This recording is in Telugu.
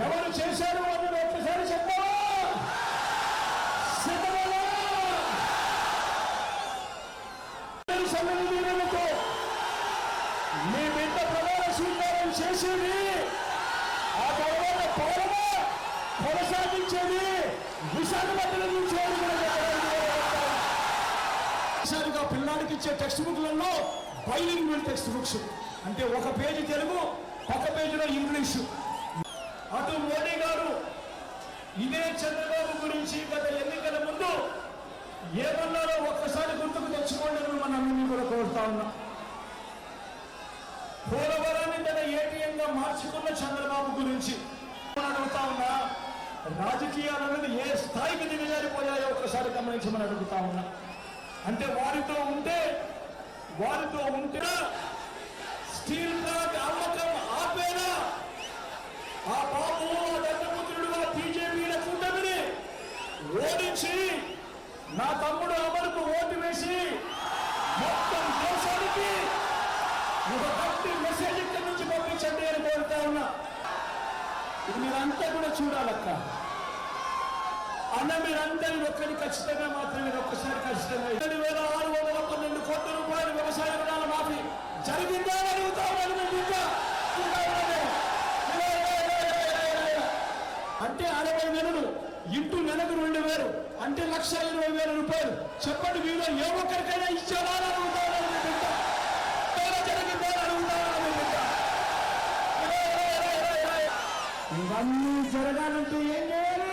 ఎవరు చేశారు అన్నది ఒక్కసారి చెప్పవా? మీ బిడ్డ ప్రమాణ స్వీకారం చేసేది, ఆ తర్వాత పౌరమా కొనసాగించేది విశాఖపట్నం నుంచి. పిల్లాడికి ఇచ్చే టెక్స్ట్ బుక్లలో బైలింగ్వల్ టెక్స్ట్ బుక్స్ అంటే ఒక పేజీ తెలుగు, ఒక పేజీలో ఇంగ్లీషు. అటు మోడీ గారు ఇదే చంద్రబాబు గురించి గత ఎన్నికల ముందు ఏమన్నారో ఒక్కసారి గుర్తుకు తెచ్చుకోండి అని మనందరినీ కూడా కోరుతా ఉన్నా. పోలవరాన్ని తన ఏటీఎంగా మార్చుకున్న చంద్రబాబు గురించి అడుగుతా ఉన్నా. రాజకీయాలు అనేది ఏ స్థాయికి దిగజారిపోయాయో ఒకసారి గమనించమని అడుగుతా ఉన్నా. అంటే వారితో ఉంటే స్టీల్ ప్లాంట్ అమ్మకం ఆపేనా? ఆ బాబు దత్తపుత్రుడుగా బీజేపీల కూటమిని ఓడించి నా తమ్ముడు అమరుకు ఓటు వేసి మొత్తం దేశానికి ఒక గట్టి మెసేజ్ ఇక్కడి నుంచి పంపించండి అని కోరుతా ఉన్నా. ఇది మీరంతా కూడా చూడాలక్క అన్న. మీరందరూ ఒక్కరి ఖచ్చితంగా మాత్రం మీరు ఒక్కసారి ఖచ్చితంగా 7,612 కోట్ల రూపాయలు వ్యవసాయ రుణాల మాఫీ జరిగిందా అని అడుగుతా ఉన్నాను. అంటే 60 నెలలు ఇంటూ నెలకు 2,000 అంటే 1,20,000 రూపాయలు. చెప్పండి, వీళ్ళు ఏ ఒక్కరికైనా ఇచ్చారా అని అడుగుతా ఉన్నాను. జరిగిందా అని అడుగుతా ఉన్నాను. ఇవన్నీ జరగాలంటే ఏం చేయాలి?